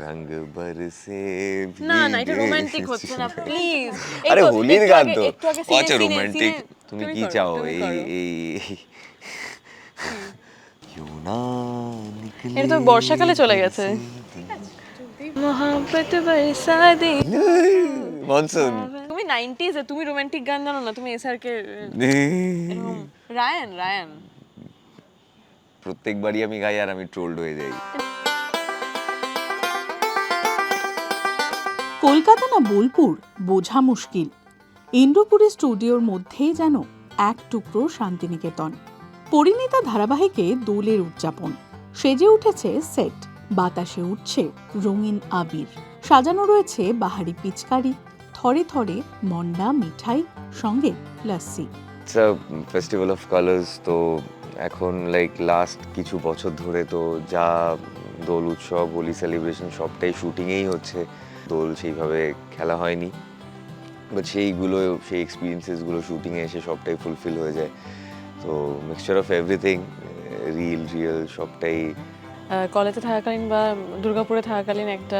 রঙ বরসে না না, এটা ভীগে। রোমান্টিক হচ্ছে না প্লিজ। আরে হোলির গান তো। একটু আগে আচ্ছা রোমান্টিক তুমি কি চাও? এই করো এই কি? क्यों ना এটা निकले তো বর্ষাকালে চলে घर গেছে। से মোহাম্মত বরসা দে। মনসুন। তুমি 90s এ তুমি রোমান্টিক গান জানো না? তুমি এসআর কে এরকম রায়ান রায়ান প্রত্যেকবারই আমি গাই আর আমি ট্রোলড হয়ে যাই। কলকাতা না বোলপুর বোঝা মুশকিল। ইন্দ্রপুরী স্টুডিওর মধ্যেই যেন এক টুকরো শান্তিনিকেতন। পরিণীতা ধারাবাহিকে দোলের উদযাপন, সেজে উঠেছে সেট, বাতাসে উঠছে রঙিন আবির, সাজানো রয়েছে বাহারি পিচকারি, থরে থরে মন্ডা মিঠাই, সঙ্গে lassi. It's a festival of colours. তো এখন লাইক লাস্ট কিছু বছর ধরে তো যা দোল উৎসব হোলি সেলিব্রেশন সবটাই শুটিংয়েই হচ্ছে। দোল সেইভাবে খেলা হয়নি, বাট সেইগুলো সেই এক্সপিরিয়েন্সেসগুলো শুটিংয়ে এসে সবটাই ফুলফিল হয়ে যায়। তো মিক্সচার অফ এভরিথিং, রিয়েল সবটাই। কলেজে থাকাকালীন বা দুর্গাপুরে থাকাকালীন একটা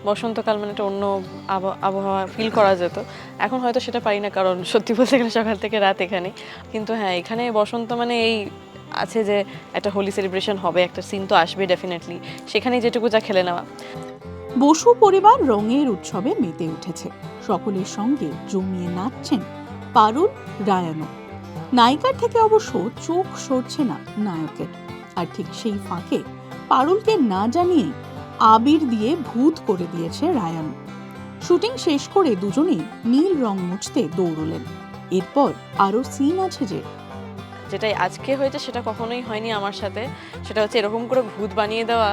বসন্তকাল মানে একটা অন্য আবহাওয়া ফিল করা যেত। এখন হয়তো সেটা পারি না, কারণ সত্যি বলতে গেলে সকাল থেকে রাত এখানে। কিন্তু হ্যাঁ, এখানে বসন্ত মানে এই আছে যে একটা হোলি সেলিব্রেশন হবে, একটা সিন তো আসবে ডেফিনেটলি, সেখানেই যেটুকু যা খেলে নেওয়া। বসু পরিবার রঙের উৎসবে মেতে উঠেছে, সকলের সঙ্গে জমিয়ে নাচছেন পারুল, রায়ানও। নায়িকার থেকে অবশ্য চোখ সরছে না নায়কের। আর ঠিক সেই ফাঁকে পারুলকে না জানিয়ে আবির দিয়ে ভূত করে দিয়েছে রায়ান। শুটিং শেষ করে দুজনেই নীল রং মুছতে দৌড়লেন। এরপর আরো সিন আছে যে যেটাই আজকে হয়েছে সেটা কখনোই হয়নি আমার সাথে। সেটা হচ্ছে এরকম করে ভূত বানিয়ে দেওয়া,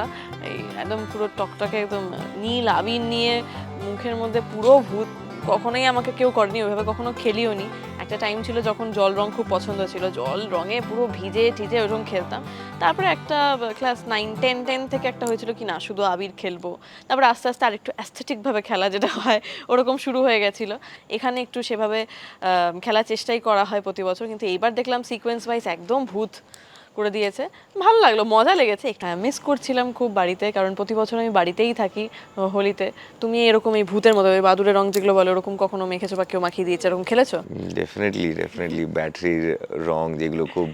এই একদম পুরো টকটকে একদম নীল আবির নিয়ে মুখের মধ্যে পুরো ভূত কখনোই আমাকে কেউ করেনি, ওইভাবে কখনো খেলিও নি। একটা টাইম ছিল যখন জল রং খুব পছন্দ ছিল, জল রঙে পুরো ভিজে টিজে ওরকম খেলতাম। তারপরে একটা ক্লাস 9 10 থেকে একটা হয়েছিল কি না শুধু আবির খেলবো। তারপরে আস্তে আস্তে আরেকটু অ্যাস্থেটিকভাবে খেলা যেটা হয় ওরকম শুরু হয়ে গেছিলো। এখানে একটু সেভাবে খেলার চেষ্টাই করা হয় প্রতি বছর, কিন্তু এইবার দেখলাম সিকোয়েন্স ওয়াইজ একদম ভূত করে দিয়েছে। ভালো লাগলো, মজা লেগেছে। মিস করছিলাম খুব বাড়িতে, কারণ প্রতি বছর আমি বাড়িতেই থাকি হোলিতে। তুমি এরকম এই ভূতের মতো ওই বাদুড়ের রং যেগুলো বলে ওরকম কখনো মেখেছো বা কেউ মাখিয়ে দিয়েছে এরকম খেলেছো? ডেফিনেটলি ব্যাটারির রং যেগুলো খুব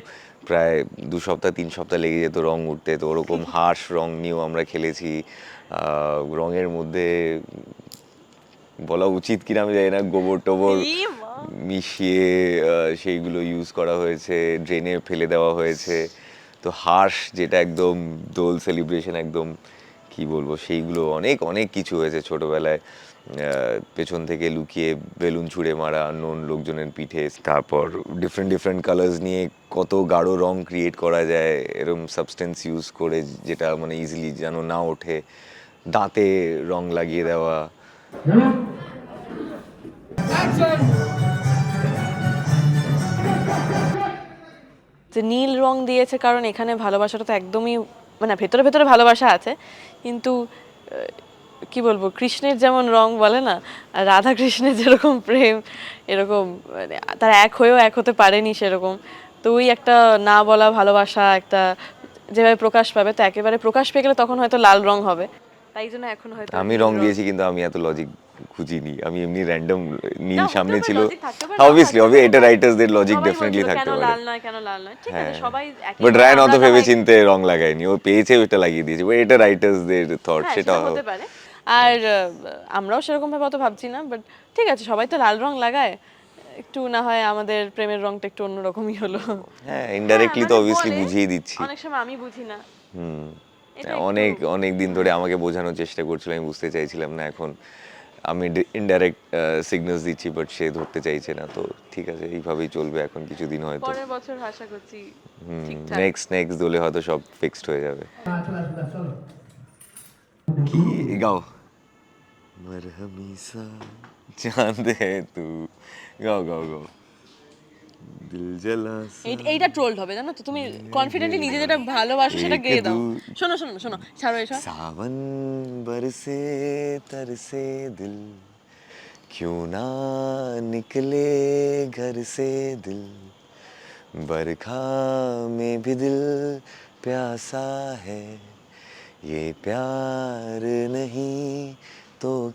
প্রায় 2 সপ্তাহ 3 সপ্তাহ লেগে যেত রং উঠতে, তো ওরকম হার্শ রং নিয়েও আমরা খেলেছি। রঙের মধ্যে বলা উচিত কিনা আমি জানি না, গোবর টোবর মিশিয়ে সেইগুলো ইউজ করা হয়েছে, ড্রেনে ফেলে দেওয়া হয়েছে। তো হার্শ যেটা একদম দোল সেলিব্রেশন একদম কি বলবো, সেইগুলো অনেক অনেক কিছু হয়েছে ছোটবেলায়। পেছন থেকে লুকিয়ে বেলুন ছুঁড়ে মারা নোন লোকজনের পিঠে, তারপর ডিফারেন্ট কালার্স নিয়ে কত গাঢ় রং ক্রিয়েট করা যায় এরকম সাবস্টেন্স ইউজ করে, যেটা মানে ইজিলি যেন না ওঠে, দাঁতে রং লাগিয়ে দেওয়া। যে নীল রং দিয়েছে কারণ এখানে ভালোবাসাটা তো একদমই মানে ভেতরে ভেতরে ভালোবাসা আছে, কিন্তু কি বলবো, কৃষ্ণের যেমন রং বলে না, আর রাধা কৃষ্ণের যেরকম প্রেম, এরকম মানে তারা এক হয়েও এক হতে পারেনি সেরকম। তো ওই একটা না বলা ভালোবাসা একটা যেভাবে প্রকাশ পাবে, তো একেবারে প্রকাশ পেয়ে গেলে তখন হয়তো লাল রং হবে, তাই জন্য এখন হয়তো আমি নীল রং দিয়েছি, কিন্তু আমি এত লজিক খুঁজিনি, আমি এমনি র্যান্ডম নীল না, সামনে হতে ছিল। পারে, logic থাকতে পারে, অবভিয়াসলি নাও হবে, থাকতে এটা পারে। রাইটার্সদের লজিক সবাই ডেফিনেটলি বলছিল থাকতে কেন পারে। লাল নয় কেন লাল নয়, ঠিক আছে সবাই একই বাট কথা, রায়ান অত আমরা ভেবে যারা চিনতে রং লাগায়নি, ও পেয়েছে ওইটা লাগিয়ে দিয়েছে, বাট এটা রাইটার্সদের থট, হ্যাঁ সেটা সেটা হতে পারে। আর আমরাও সেরকম ভাবে অত ভাবছি না, বাট ঠিক আছে সবাই তো লাল রং লাগায়, একটু না হয় আমাদের প্রেমের রংটা একটু অন্যরকমই হলো। হ্যাঁ হ্যাঁ ইনডাইরেক্টলি তো মানে অবভিয়াসলি বলে, বুঝিয়ে দিচ্ছি। অনেক সময় আমি বুঝি না, হুম। এটা একটু অনেক অনেক দিন ধরে আমাকে বোঝানোর চেষ্টা করছিল, আমি বুঝতে চাইছিলাম না, এখন আমি ইনডাইরেক্ট সিগন্যালস দিচ্ছি, বাট সে ধরতে চাইছে না। তো ঠিক আছে, এইভাবেই চলবে এখন কিছুদিন হয়তো। পরের বছর আশা করছি ঠিকঠাক। নেক্সট দোলে হয়তো সব ফিক্সড হয়ে যাবে। কি গাও মরহমি সা চাঁদ হে তু, গাও গাও গাও দিল জ্বলা সা। এইটা ট্রোলড হবে জানো তো, তুমি কনফিডেন্টলি নিজে যেটা ভালোবাসো সেটা গেয়ে দাও। শোনো শোনো শোনো, ছাড়ো এসব। सावन बरसे तरसे दिल क्यों ना निकले घर से दिल बरखा में भी दिल प्यासा है ये प्यार नहीं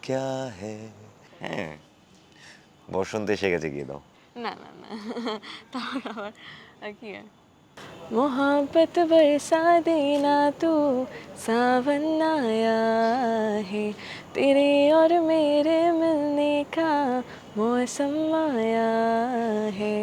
क्या है হ্যাঁ বসন্ত এসে গেছে গিয়ে দাও না না না তাহলে আবার আর কি मोहब्बत बरसा देना तू सावन आया है तेरे और मेरे मिलने का मौसम आया है